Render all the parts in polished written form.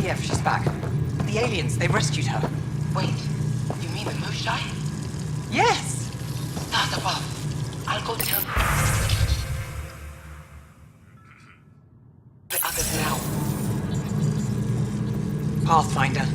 IDF, she's back. The aliens, they rescued her. Wait, you mean the Moshai? Yes! Start above. I'll go tell the others now. Pathfinder.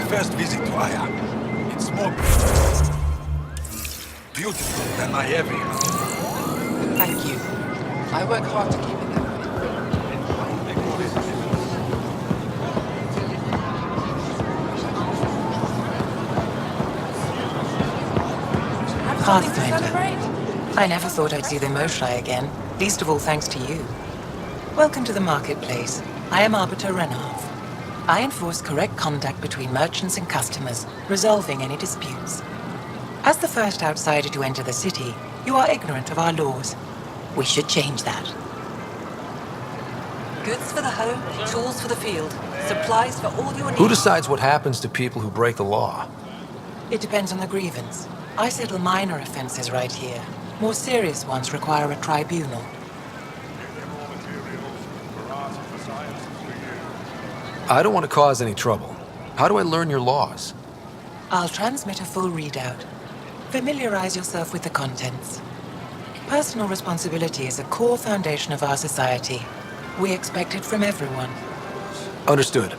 First visit to Aya. It's more beautiful than I ever imagined. Thank you. I work hard to keep it that way. Pathfinder. I never thought I'd see the Moshai again, least of all thanks to you. Welcome to the marketplace. I am Arbiter Renarv. I enforce correct conduct between merchants and customers, resolving any disputes. As the first outsider to enter the city, you are ignorant of our laws. We should change that. Goods for the home, tools for the field, supplies for all your needs. Who decides what happens to people who break the law? It depends on the grievance. I settle minor offenses right here. More serious ones require a tribunal. I don't want to cause any trouble. How do I learn your laws? I'll transmit a full readout. Familiarize yourself with the contents. Personal responsibility is a core foundation of our society. We expect it from everyone. Understood.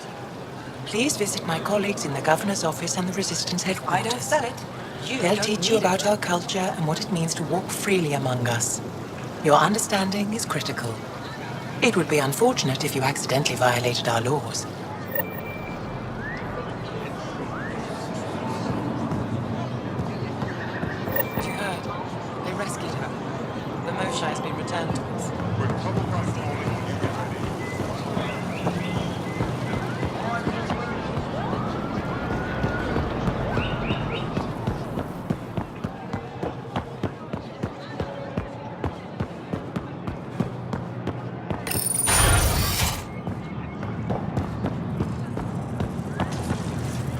Please visit my colleagues in the Governor's office and the Resistance headquarters. I don't sell it. They'll teach you about our culture and what it means to walk freely among us. Your understanding is critical. It would be unfortunate if you accidentally violated our laws. You heard. They rescued her. The Moshai has been returned to us.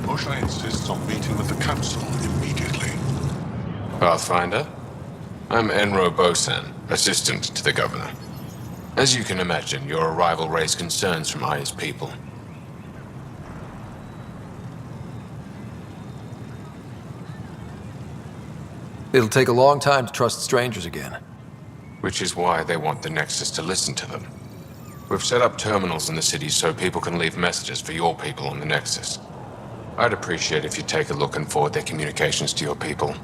Moshai insists on meeting with the council immediately. Pathfinder, I'm Enro Bosan, assistant to the governor. As you can imagine, your arrival raised concerns from Aya's people. It'll take a long time to trust strangers again. Which is why they want the Nexus to listen to them. We've set up terminals in the city so people can leave messages for your people on the Nexus. I'd appreciate if you take a look and forward their communications to your people.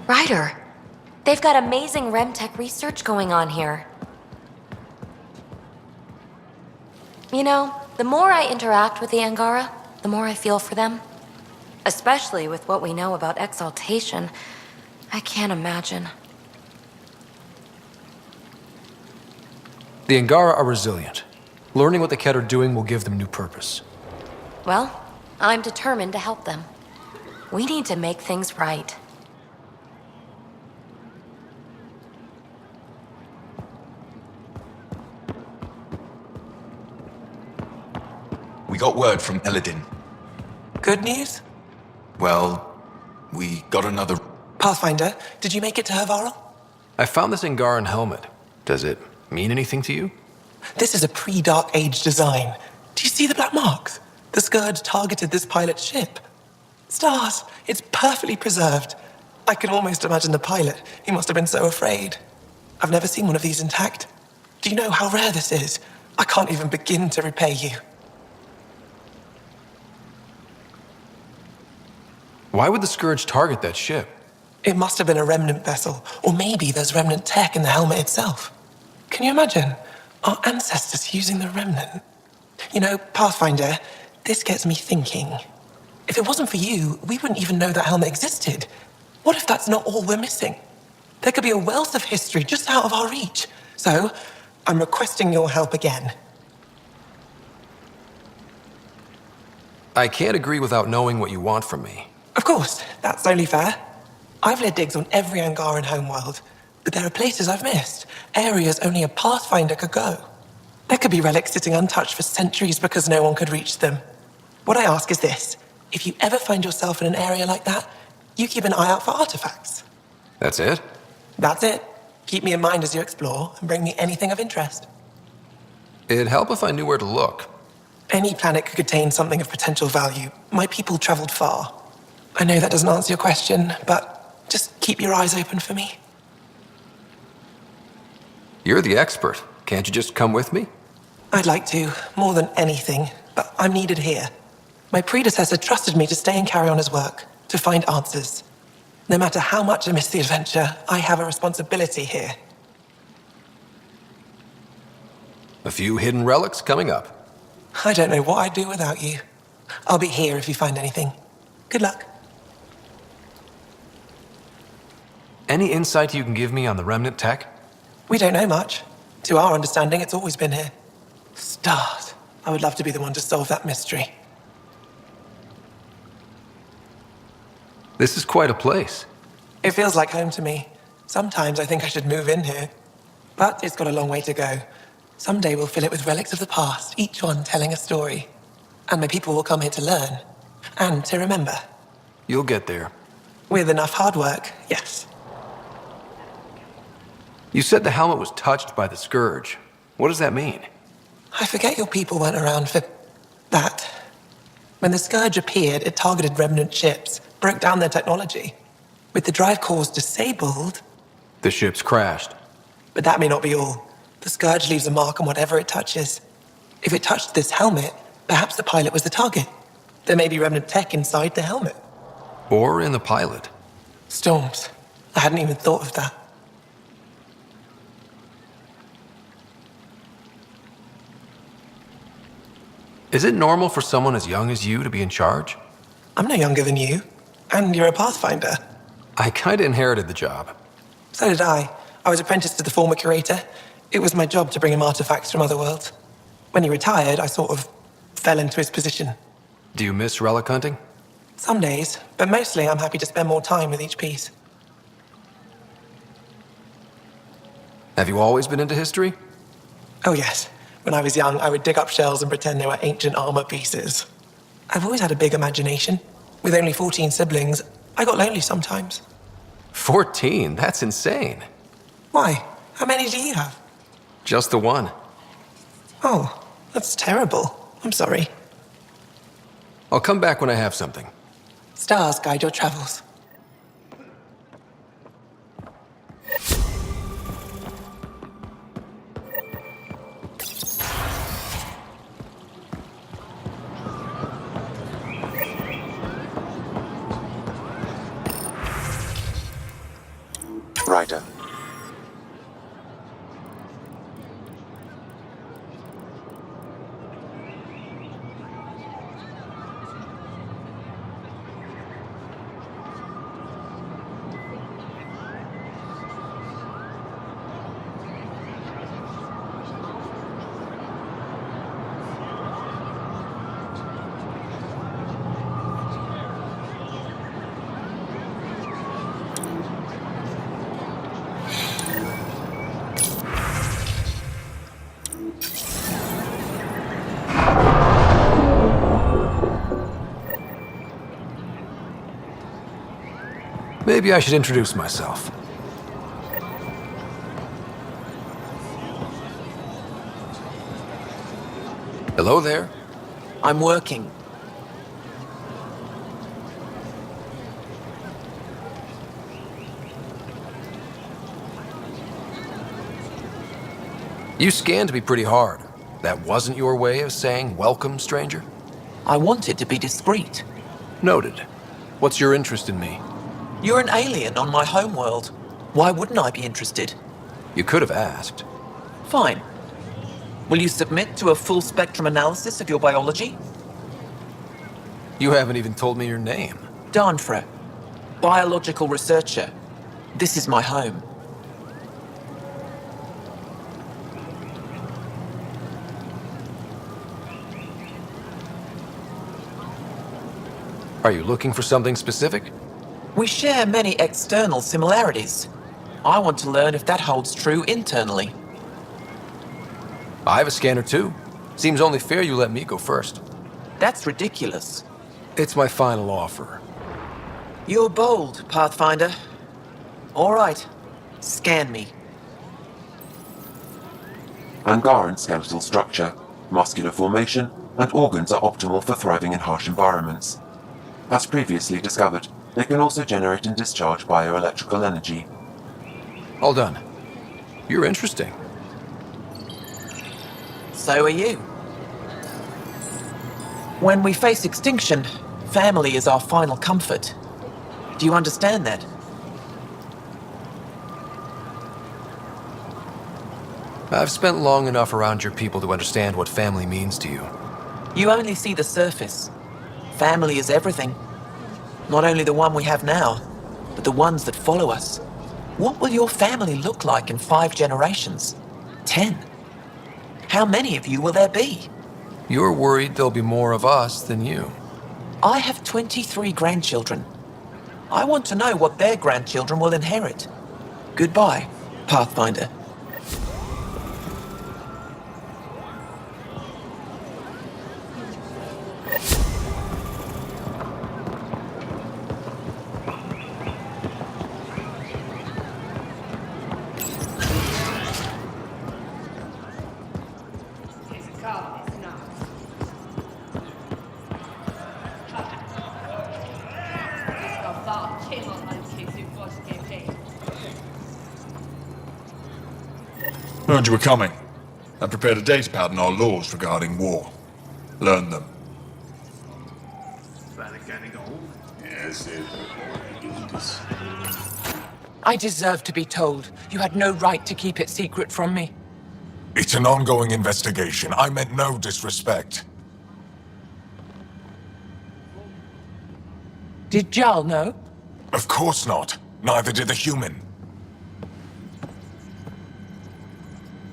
Ryder, they've got amazing REM-tech research going on here. You know, the more I interact with the Angara, the more I feel for them. Especially with what we know about exaltation. I can't imagine. The Angara are resilient. Learning what the Ket are doing will give them new purpose. Well, I'm determined to help them. We need to make things right. We got word from Eladin. Good news? Well, we got another... Pathfinder, did you make it to Hervarl? I found this Angaran helmet. Does it mean anything to you? This is a pre-Dark Age design. Do you see the black marks? The Scourge targeted this pilot's ship. Stars, it's perfectly preserved. I can almost imagine the pilot. He must have been so afraid. I've never seen one of these intact. Do you know how rare this is? I can't even begin to repay you. Why would the Scourge target that ship? It must have been a remnant vessel, or maybe there's remnant tech in the helmet itself. Can you imagine? Our ancestors using the remnant. You know, Pathfinder, this gets me thinking. If it wasn't for you, we wouldn't even know that helmet existed. What if that's not all we're missing? There could be a wealth of history just out of our reach. So, I'm requesting your help again. I can't agree without knowing what you want from me. Of course, that's only fair. I've led digs on every Angaran homeworld, but there are places I've missed, areas only a Pathfinder could go. There could be relics sitting untouched for centuries because no one could reach them. What I ask is this: if you ever find yourself in an area like that, you keep an eye out for artifacts. That's it? That's it. Keep me in mind as you explore and bring me anything of interest. It'd help if I knew where to look. Any planet could contain something of potential value. My people traveled far. I know that doesn't answer your question, but just keep your eyes open for me. You're the expert. Can't you just come with me? I'd like to, more than anything, but I'm needed here. My predecessor trusted me to stay and carry on his work, to find answers. No matter how much I miss the adventure, I have a responsibility here. A few hidden relics coming up. I don't know what I'd do without you. I'll be here if you find anything. Good luck. Any insight you can give me on the remnant tech? We don't know much. To our understanding, it's always been here. Stars. I would love to be the one to solve that mystery. This is quite a place. It feels like home to me. Sometimes I think I should move in here. But it's got a long way to go. Someday we'll fill it with relics of the past, each one telling a story. And my people will come here to learn. And to remember. You'll get there. With enough hard work, yes. You said the helmet was touched by the Scourge. What does that mean? I forget your people weren't around for that. When the Scourge appeared, it targeted remnant ships, broke down their technology. With the drive cores disabled... The ships crashed. But that may not be all. The Scourge leaves a mark on whatever it touches. If it touched this helmet, perhaps the pilot was the target. There may be remnant tech inside the helmet. Or in the pilot. Storms. I hadn't even thought of that. Is it normal for someone as young as you to be in charge? I'm no younger than you. And you're a Pathfinder. I kinda inherited the job. So did I. I was apprenticed to the former curator. It was my job to bring him artifacts from other worlds. When he retired, I sort of fell into his position. Do you miss relic hunting? Some days, but mostly I'm happy to spend more time with each piece. Have you always been into history? Oh yes. When I was young, I would dig up shells and pretend they were ancient armor pieces. I've always had a big imagination. With only 14 siblings, I got lonely sometimes. 14? That's insane. Why? How many do you have? Just the one. Oh, that's terrible. I'm sorry. I'll come back when I have something. Stars guide your travels. Rider. Maybe I should introduce myself. Hello there. I'm working. You scanned me pretty hard. That wasn't your way of saying welcome, stranger? I wanted to be discreet. Noted. What's your interest in me? You're an alien on my homeworld. Why wouldn't I be interested? You could have asked. Fine. Will you submit to a full spectrum analysis of your biology? You haven't even told me your name. Danfra, biological researcher. This is my home. Are you looking for something specific? We share many external similarities. I want to learn if that holds true internally. I have a scanner too. Seems only fair you let me go first. That's ridiculous. It's my final offer. You're bold, Pathfinder. All right, scan me. Angaran skeletal structure, muscular formation, and organs are optimal for thriving in harsh environments. As previously discovered, they can also generate and discharge bioelectrical energy. All done. You're interesting. So are you. When we face extinction, family is our final comfort. Do you understand that? I've spent long enough around your people to understand what family means to you. You only see the surface. Family is everything. Not only the one we have now, but the ones that follow us. What will your family look like in 5 generations? 10? How many of you will there be? You're worried there'll be more of us than you. I have 23 grandchildren. I want to know what their grandchildren will inherit. Goodbye, Pathfinder. Heard you were coming. I prepared a data pad on our laws regarding war. Learn them. I deserve to be told. You had no right to keep it secret from me. It's an ongoing investigation. I meant no disrespect. Did Jarl know? Of course not. Neither did the human.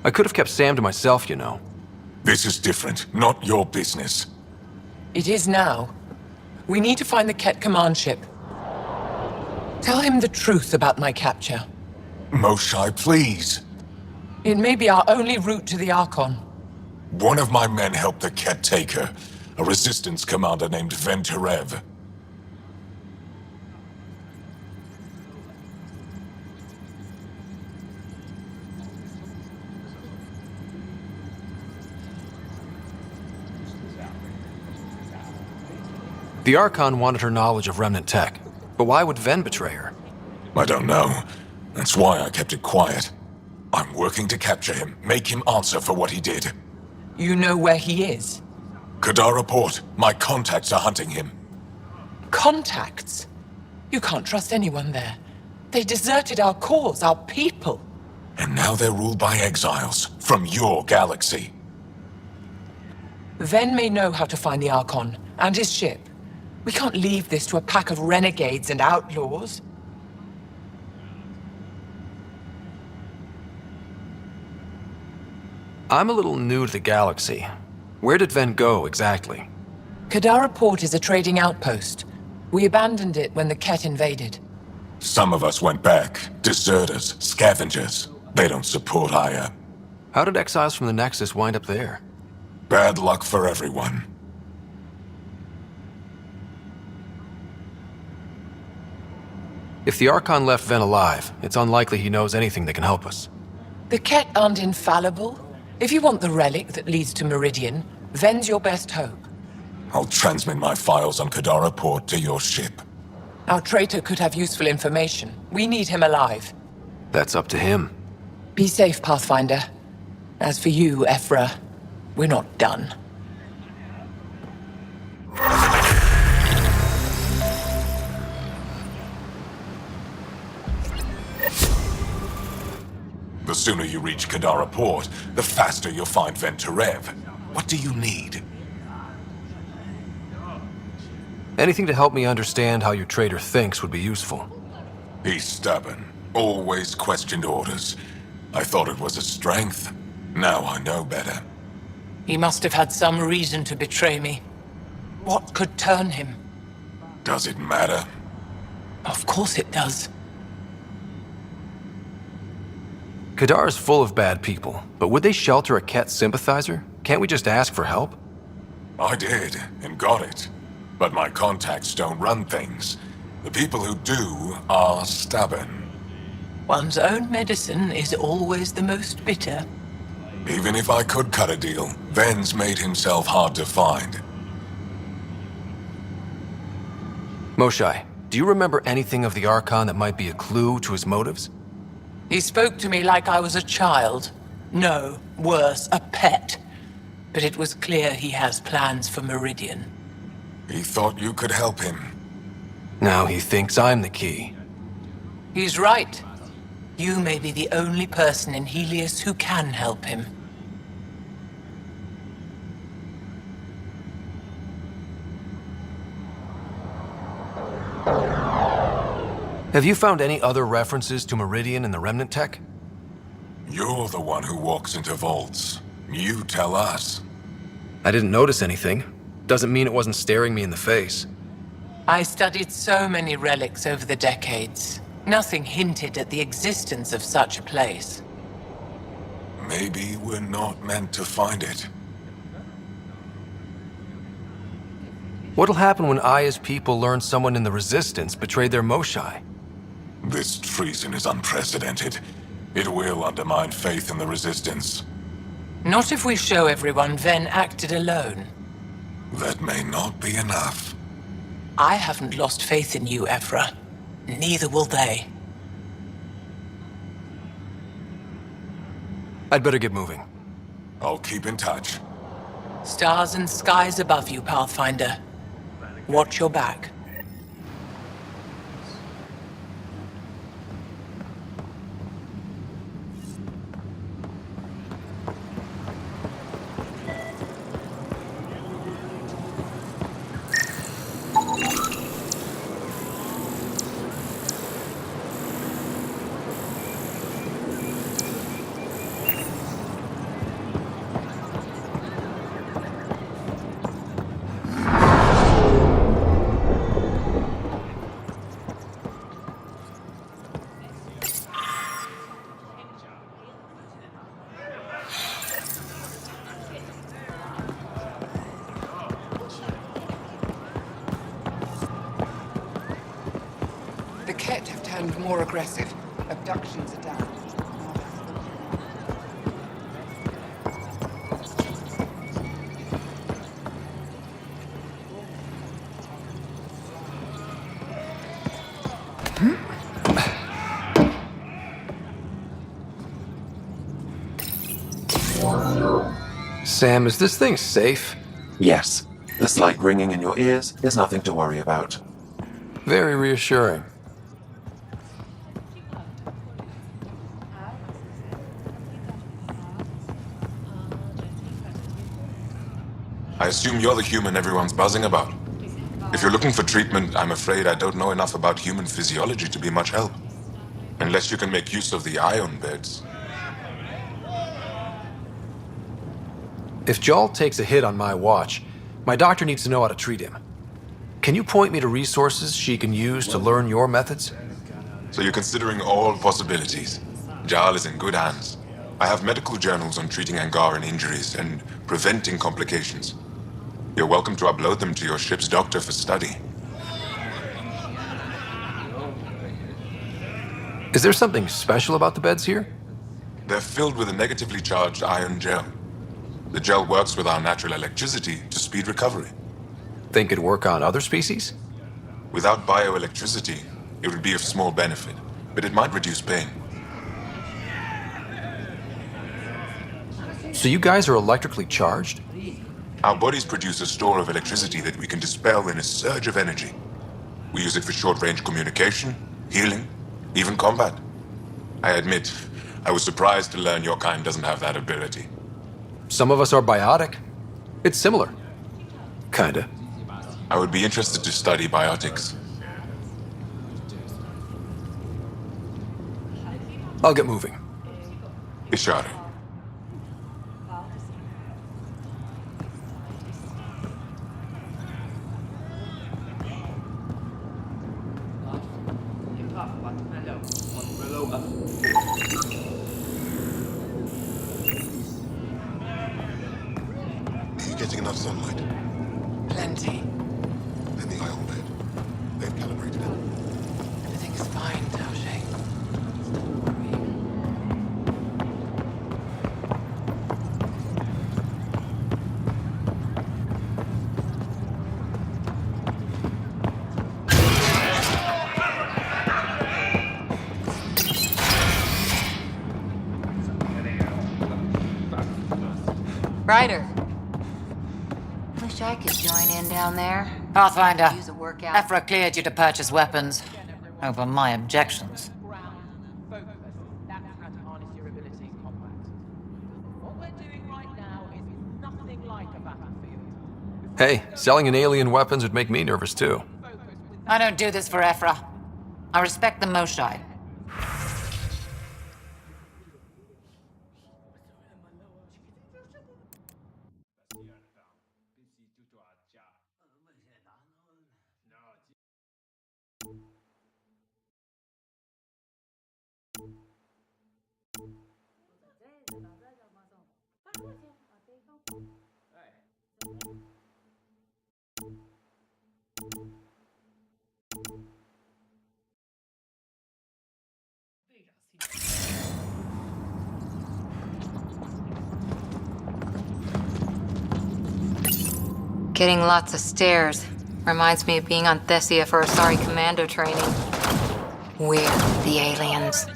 I could have kept Sam to myself, you know. This is different. Not your business. It is now. We need to find the Ket command ship. Tell him the truth about my capture. Moshai, please. It may be our only route to the Archon. One of my men helped the Ket taker, a resistance commander named Venterev. The Archon wanted her knowledge of remnant tech, but why would Ven betray her? I don't know. That's why I kept it quiet. I'm working to capture him, make him answer for what he did. You know where he is? Kadar report. My contacts are hunting him. Contacts? You can't trust anyone there. They deserted our cause, our people. And now they're ruled by exiles from your galaxy. Ven may know how to find the Archon and his ship. We can't leave this to a pack of renegades and outlaws. I'm a little new to the galaxy. Where did Ven go, exactly? Kadara Port is a trading outpost. We abandoned it when the Ket invaded. Some of us went back. Deserters, scavengers. They don't support Aya. How did exiles from the Nexus wind up there? Bad luck for everyone. If the Archon left Ven alive, it's unlikely he knows anything that can help us. The Ket aren't infallible. If you want the relic that leads to Meridian, Ven's your best hope. I'll transmit my files on Kadara Port to your ship. Our traitor could have useful information. We need him alive. That's up to him. Be safe, Pathfinder. As for you, Ephra, we're not done. The sooner you reach Kadara Port, the faster you'll find Venturev. What do you need? Anything to help me understand how your traitor thinks would be useful. He's stubborn. Always questioned orders. I thought it was a strength. Now I know better. He must have had some reason to betray me. What could turn him? Does it matter? Of course it does. Kadara's full of bad people, but would they shelter a Ket sympathizer? Can't we just ask for help? I did, and got it. But my contacts don't run things. The people who do are stubborn. One's own medicine is always the most bitter. Even if I could cut a deal, Ven's made himself hard to find. Moshai, do you remember anything of the Archon that might be a clue to his motives? He spoke to me like I was a child. No, worse, a pet. But it was clear he has plans for Meridian. He thought you could help him. Now he thinks I'm the key. He's right. You may be the only person in Helios who can help him. Have you found any other references to Meridian in the Remnant tech? You're the one who walks into vaults. You tell us. I didn't notice anything. Doesn't mean it wasn't staring me in the face. I studied so many relics over the decades. Nothing hinted at the existence of such a place. Maybe we're not meant to find it. What'll happen when Aya's people learn someone in the Resistance betrayed their Moshai? This treason is unprecedented. It will undermine faith in the Resistance. Not if we show everyone Ven acted alone. That may not be enough. I haven't lost faith in you, Ephra. Neither will they. I'd better get moving. I'll keep in touch. Stars and skies above you, Pathfinder. Watch your back. The Ket have turned more aggressive. Abductions are down. Sam, is this thing safe? Yes. The slight ringing in your ears is nothing to worry about. Very reassuring. I assume you're the human everyone's buzzing about. If you're looking for treatment, I'm afraid I don't know enough about human physiology to be much help. Unless you can make use of the ion beds. If Joel takes a hit on my watch, my doctor needs to know how to treat him. Can you point me to resources she can use to learn your methods? So you're considering all possibilities. Jal is in good hands. I have medical journals on treating Angaran injuries and preventing complications. You're welcome to upload them to your ship's doctor for study. Is there something special about the beds here? They're filled with a negatively charged ion gel. The gel works with our natural electricity to speed recovery. Think it'd work on other species? Without bioelectricity, it would be of small benefit, but it might reduce pain. So you guys are electrically charged? Our bodies produce a store of electricity that we can dispel in a surge of energy. We use it for short-range communication, healing, even combat. I admit, I was surprised to learn your kind doesn't have that ability. Some of us are biotic. It's similar. Kinda. I would be interested to study biotics. I'll get moving. Ishara. Are you getting enough sunlight? Plenty. And the ion bed. They've calibrated it. Everything's fine, Taoshi. Ryder. Wish I could join in down there. Pathfinder, Use a workout. Ephra cleared you to purchase weapons. Over my objections. Hey, selling an alien weapons would make me nervous too. I don't do this for Ephra. I respect the Moshai. Getting lots of stairs. Reminds me of being on Thessia for Asari commando training. We're the aliens.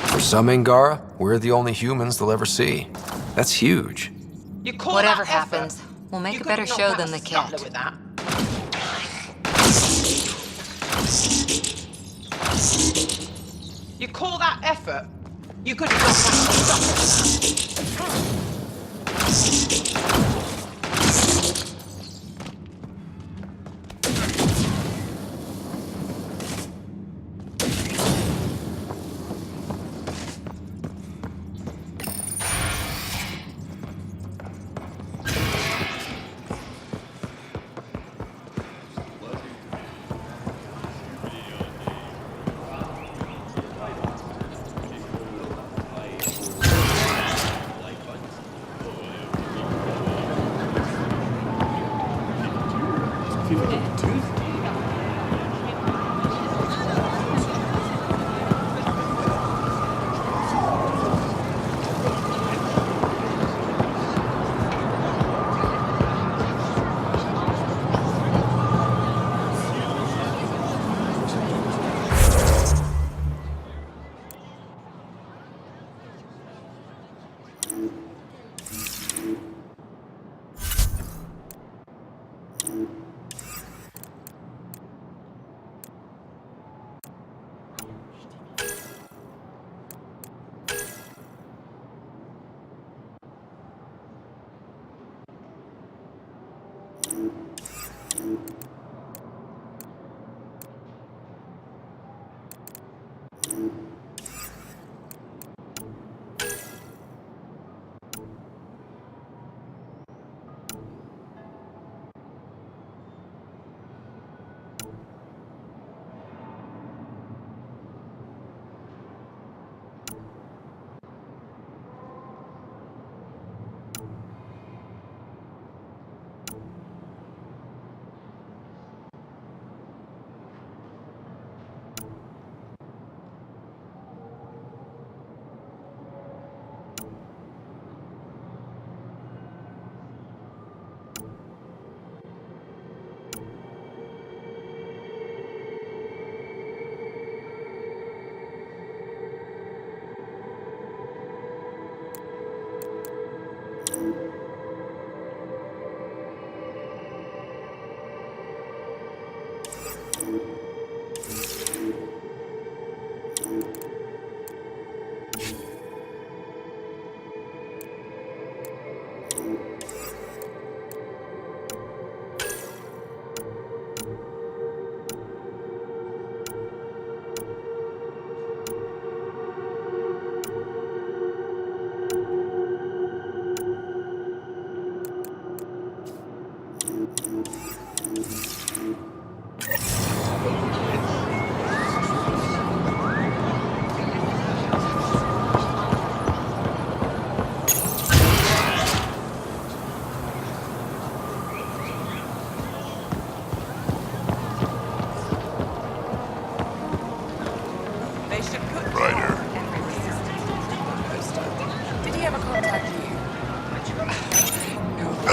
For some Angara, we're the only humans they'll ever see. That's huge. Whatever happens, we'll make a better show than the cat. You call that effort? You could have done that.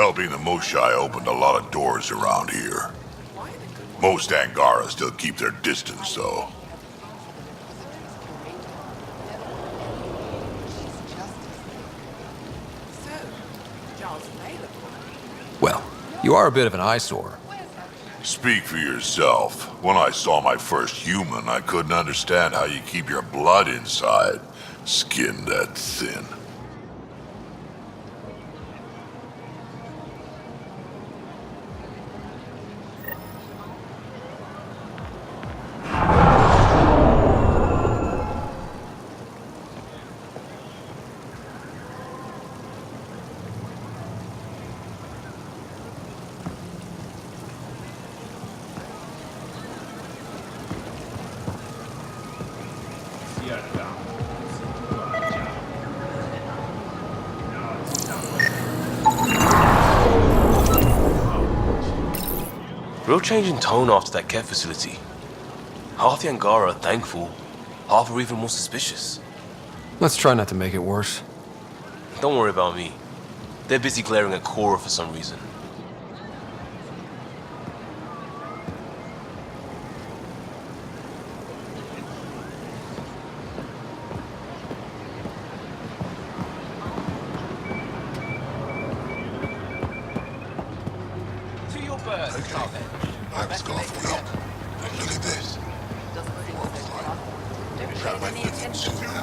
Helping the Moshai opened a lot of doors around here. Most Angara still keep their distance, though. Well, you are a bit of an eyesore. Speak for yourself. When I saw my first human, I couldn't understand how you keep your blood inside. Skin that thin. Real change in tone after that care facility. Half the Angara are thankful, half are even more suspicious. Let's try not to make it worse. Don't worry about me. They're busy glaring at Cora for some reason. I was gone for help. Look at this. Try to make it soon now.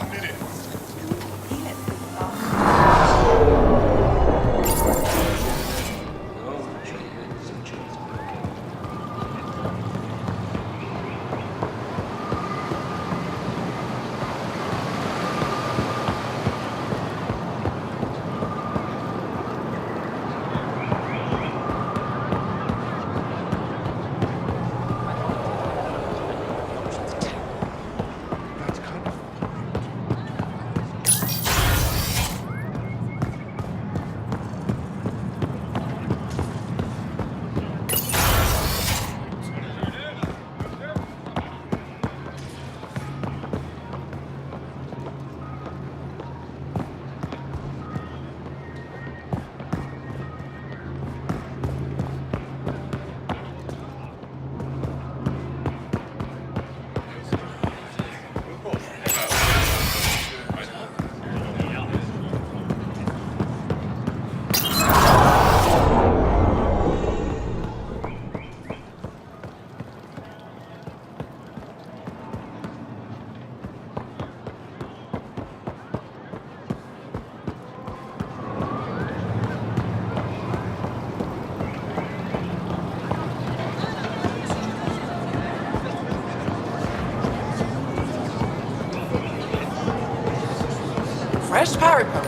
Fresh parapet.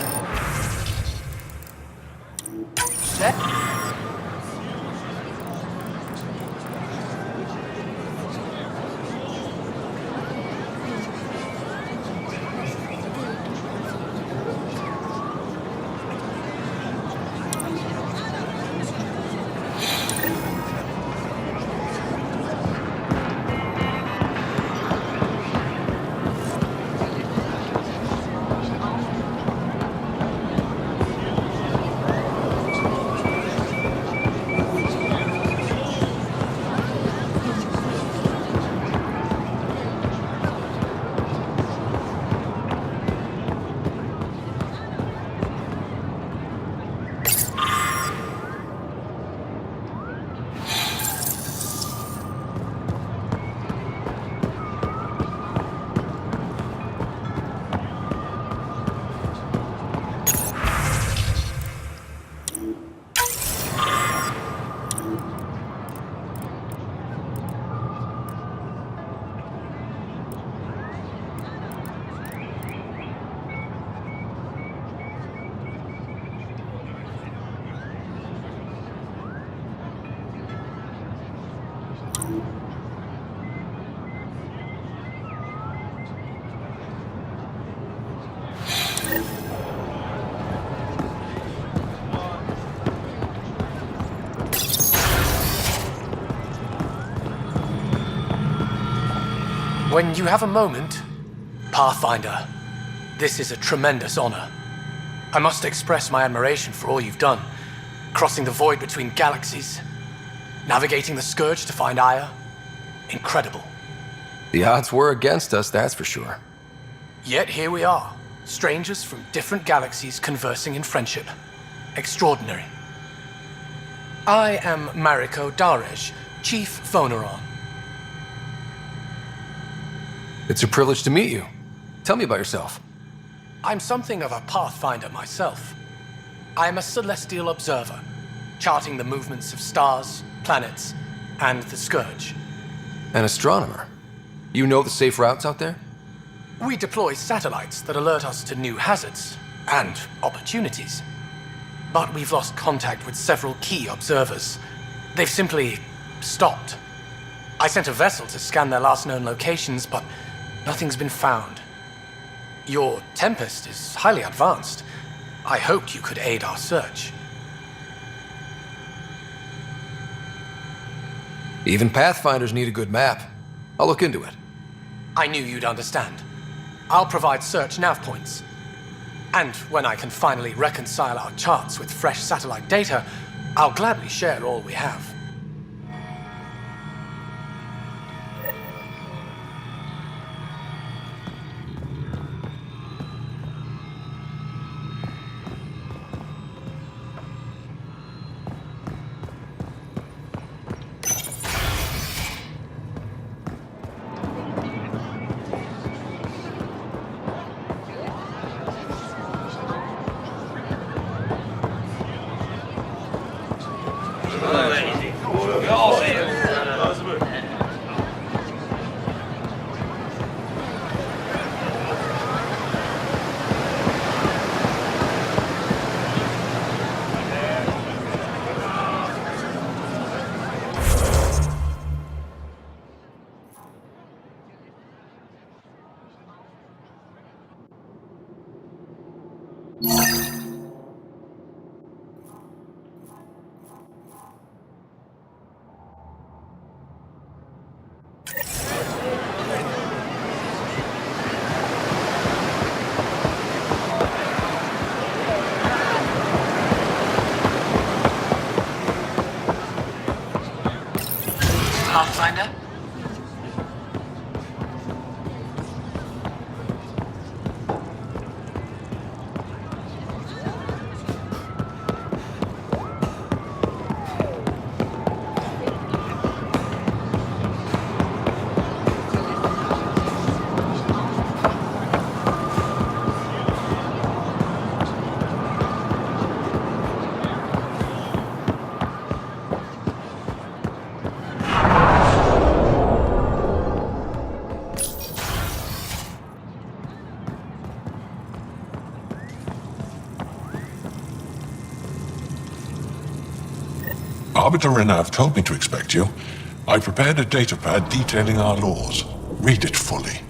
Set. When you have a moment, Pathfinder, this is a tremendous honor. I must express my admiration for all you've done. crossing the void between galaxies, navigating the Scourge to find Aya. Incredible. The odds were against us, that's for sure. Yet here we are, strangers from different galaxies conversing in friendship. Extraordinary. I am Mariko Darej, Chief Phoneron. It's a privilege to meet you. Tell me about yourself. I'm something of a pathfinder myself. I am a celestial observer, charting the movements of stars, planets, and the Scourge. An astronomer. You know the safe routes out there? We deploy satellites that alert us to new hazards and opportunities. But we've lost contact with several key observers. They've simply stopped. I sent a vessel to scan their last known locations, but nothing's been found. Your Tempest is highly advanced. I hoped you could aid our search. Even Pathfinders need a good map. I'll look into it. I knew you'd understand. I'll provide search nav points. And when I can finally reconcile our charts with fresh satellite data, I'll gladly share all we have. Pathfinder? Arbiter Renav told me to expect you. I prepared a datapad detailing our laws. Read it fully.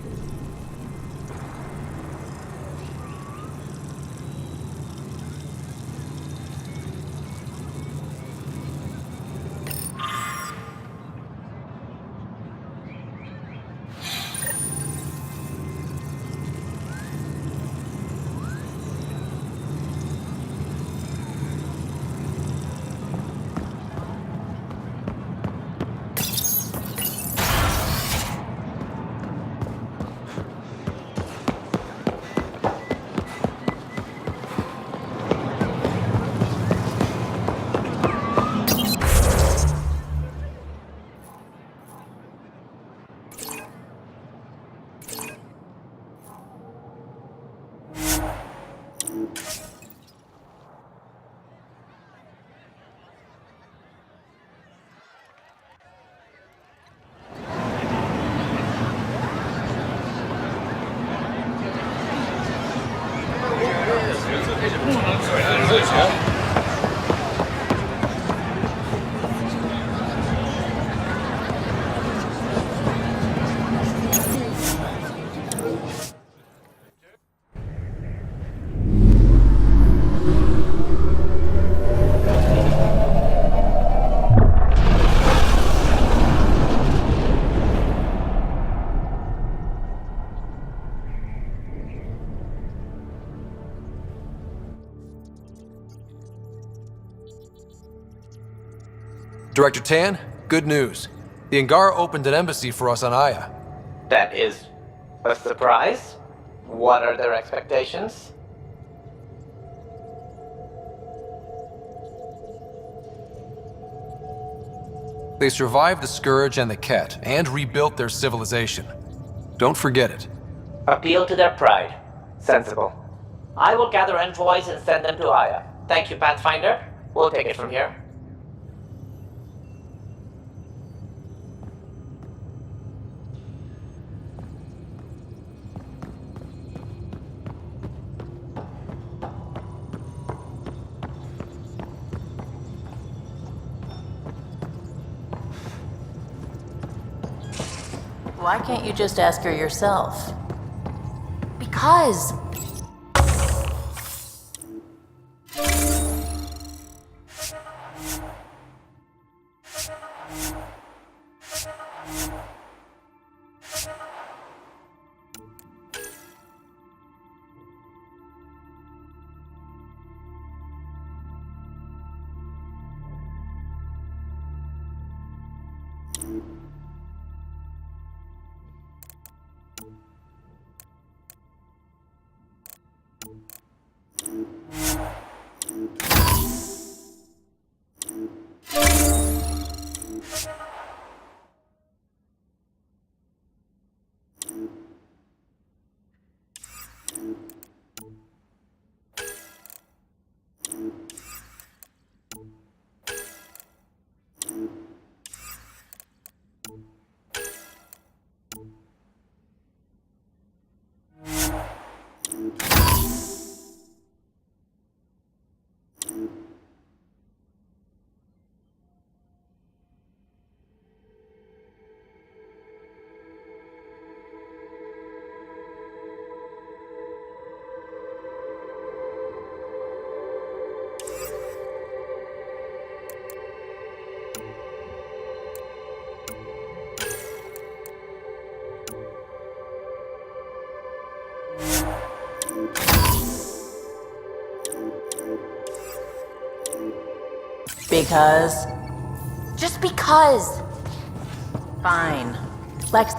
Director Tan, good news. The Angara opened an embassy for us on Aya. That is a surprise. What are their expectations? They survived the Scourge and the Ket, and rebuilt their civilization. Don't forget it. Appeal to their pride. Sensible. I will gather envoys and send them to Aya. Thank you, Pathfinder. We'll take it from here. Why can't you just ask her yourself? Because... Because? Just because. Fine. Lex...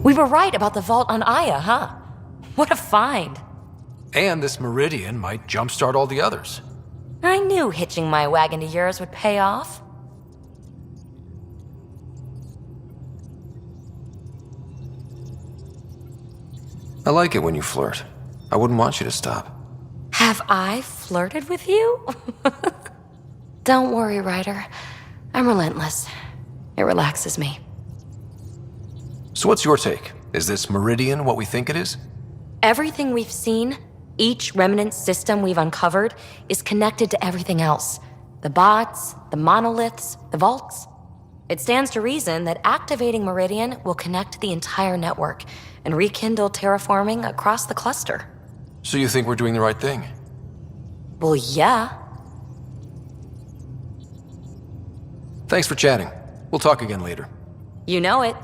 We were right about the vault on Aya, huh? What a find. And this Meridian might jumpstart all the others. I knew hitching my wagon to yours would pay off. I like it when you flirt. I wouldn't want you to stop. Have I flirted with you? Don't worry, Ryder. I'm relentless. It relaxes me. So what's your take? Is this Meridian what we think it is? Everything we've seen, each remnant system we've uncovered, is connected to everything else. The bots, the monoliths, the vaults. It stands to reason that activating Meridian will connect the entire network and rekindle terraforming across the cluster. So you think we're doing the right thing? Well, yeah. Thanks for chatting. We'll talk again later. You know it.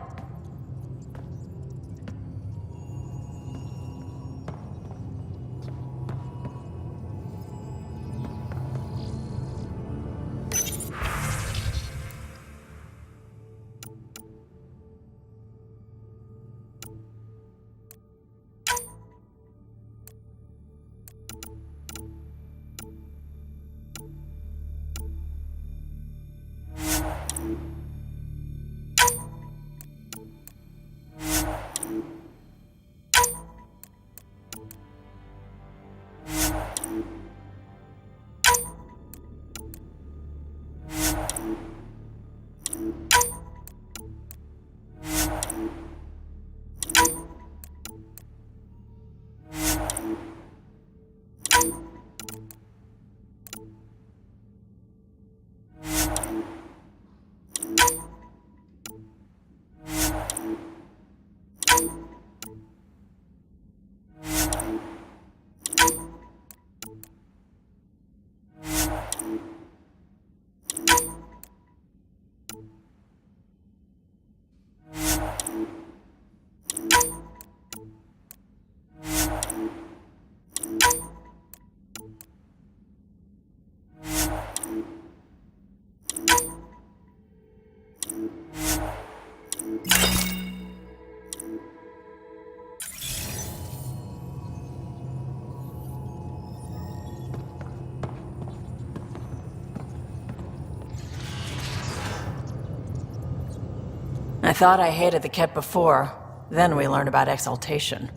I thought I hated the Ket before. Then we learned about exaltation.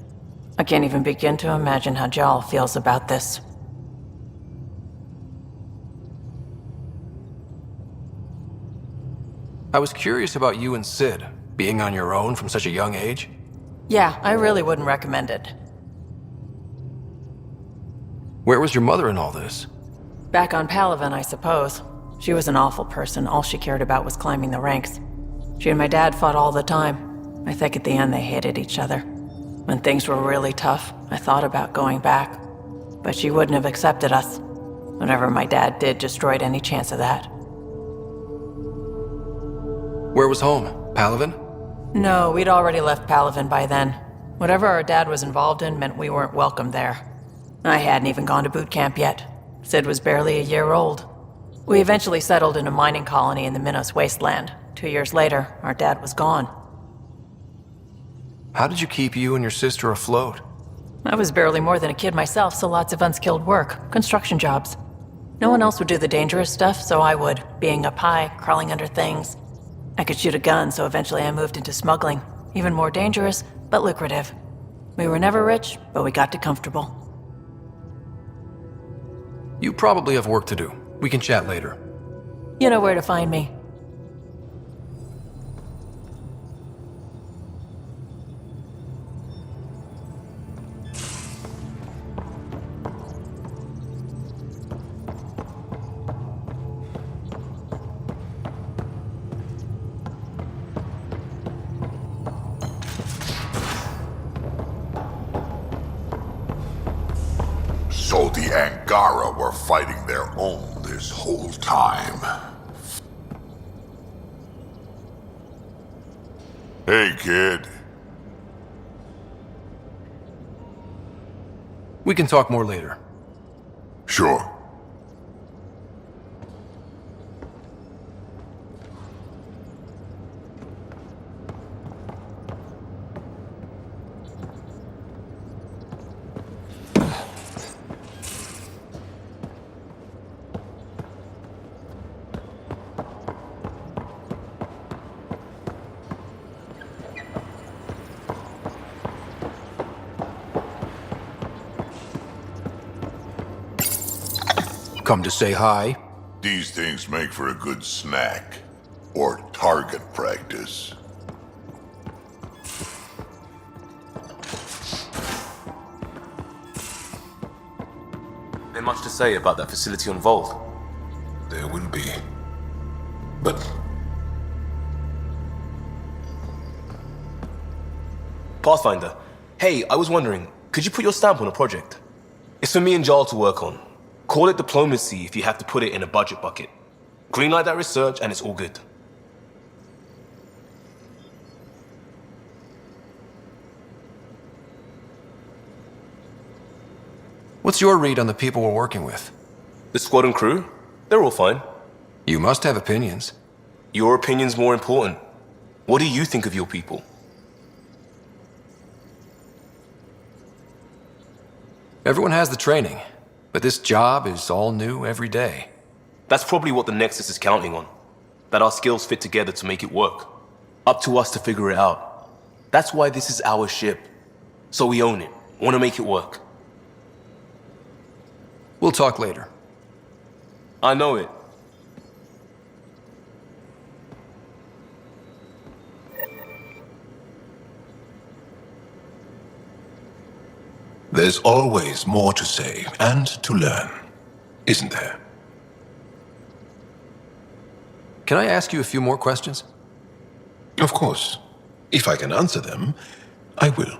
I can't even begin to imagine how Jal feels about this. I was curious about you and Sid, being on your own from such a young age. Yeah, I really wouldn't recommend it. Where was your mother in all this? Back on Palaven, I suppose. She was an awful person. All she cared about was climbing the ranks. She and my dad fought all the time. I think at the end they hated each other. When things were really tough, I thought about going back. But she wouldn't have accepted us. Whatever my dad did destroyed any chance of that. Where was home? Palaven? No, we'd already left Palaven by then. Whatever our dad was involved in meant we weren't welcome there. I hadn't even gone to boot camp yet. Sid was barely a year old. We eventually settled in a mining colony in the Minos wasteland. 2 years later, our dad was gone. How did you keep you and your sister afloat? I was barely more than a kid myself, so lots of unskilled work, construction jobs. No one else would do the dangerous stuff, so I would, being up high, crawling under things. I could shoot a gun, so eventually I moved into smuggling. Even more dangerous, but lucrative. We were never rich, but we got too comfortable. You probably have work to do. We can chat later. You know where to find me. So the Angara were fighting their own this whole time. Hey, kid. We can talk more later. Sure. Come to say hi? These things make for a good snack. Or target practice. There much to say about that facility on Vault? There will be. But Pathfinder, hey, I was wondering, could you put your stamp on a project? It's for me and Jarl to work on. Call it diplomacy if you have to put it in a budget bucket. Greenlight that research and it's all good. What's your read on the people we're working with? The squad and crew? They're all fine. You must have opinions. Your opinion's more important. What do you think of your people? Everyone has the training, but this job is all new every day. That's probably what the Nexus is counting on. That our skills fit together to make it work. Up to us to figure it out. That's why this is our ship. So we own it. Want to make it work. We'll talk later. I know it. There's always more to say and to learn, isn't there? Can I ask you a few more questions? Of course. If I can answer them, I will.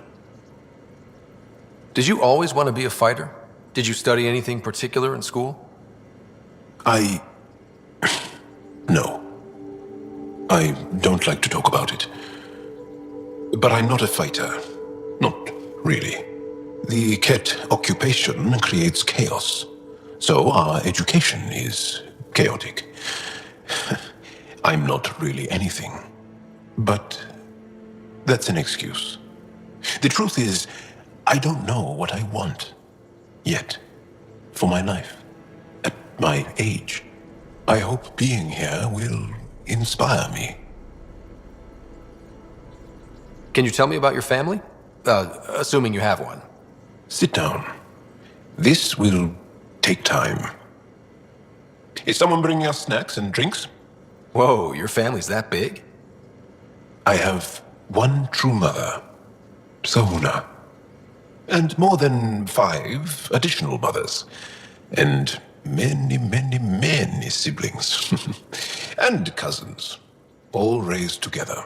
Did you always want to be a fighter? Did you study anything particular in school? No. I don't like to talk about it. But I'm not a fighter. Not really. The Ket occupation creates chaos. So our education is chaotic. I'm not really anything. But that's an excuse. The truth is, I don't know what I want. Yet. For my life. At my age. I hope being here will inspire me. Can you tell me about your family? Assuming you have one. Sit down. This will take time. Is someone bringing us snacks and drinks? Whoa, your family's that big? I have one true mother, Sahuna, and more than 5 additional mothers, and many siblings, and cousins, all raised together.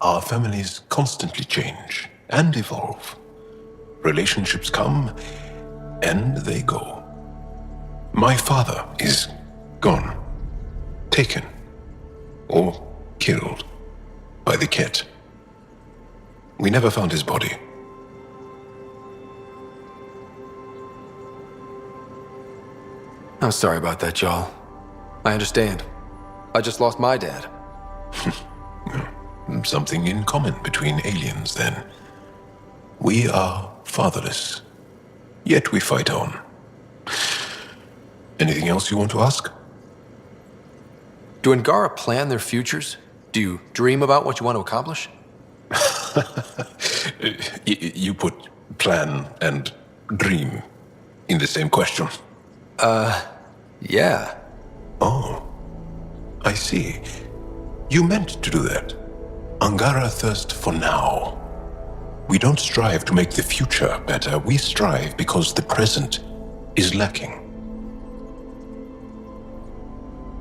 Our families constantly change and evolve. Relationships come and they go. My father is gone, taken, or killed by the Ket. We never found his body. I'm sorry about that, Jarl. I understand. I just lost my dad. Something in common between aliens, then. We are fatherless, yet we fight on. Anything else you want to ask? Do Angara plan their futures? Do you dream about what you want to accomplish? You put plan and dream in the same question. Yeah. Oh, I see. You meant to do that. Angara thirst for now. We don't strive to make the future better. We strive because the present is lacking.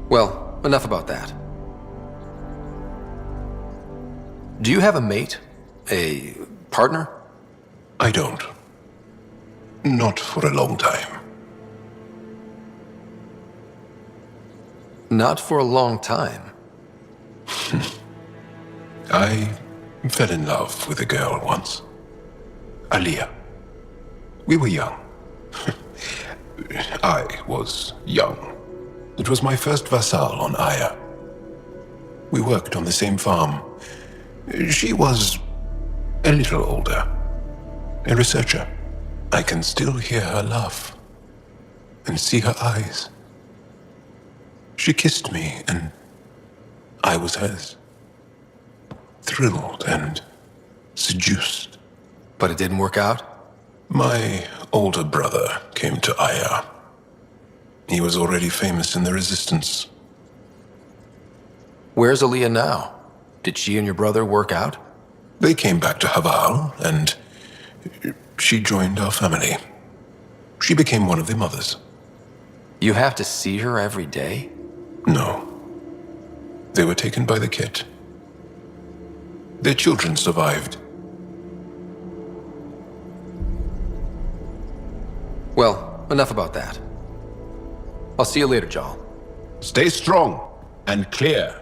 Well, enough about that. Do you have a mate? A partner? I don't. Not for a long time. Not for a long time? I fell in love with a girl once. Aliyah. We were young. I was young. It was my first vassal on Aya. We worked on the same farm. She was a little older. A researcher. I can still hear her laugh and see her eyes. She kissed me and I was hers. Thrilled and seduced. But it didn't work out? My older brother came to Aya. He was already famous in the resistance. Where's Aliyah now? Did she and your brother work out? They came back to Haval, and she joined our family. She became one of the mothers. You have to see her every day? No. They were taken by the Ket. Their children survived. Well, enough about that. I'll see you later, Jarl. Stay strong and clear.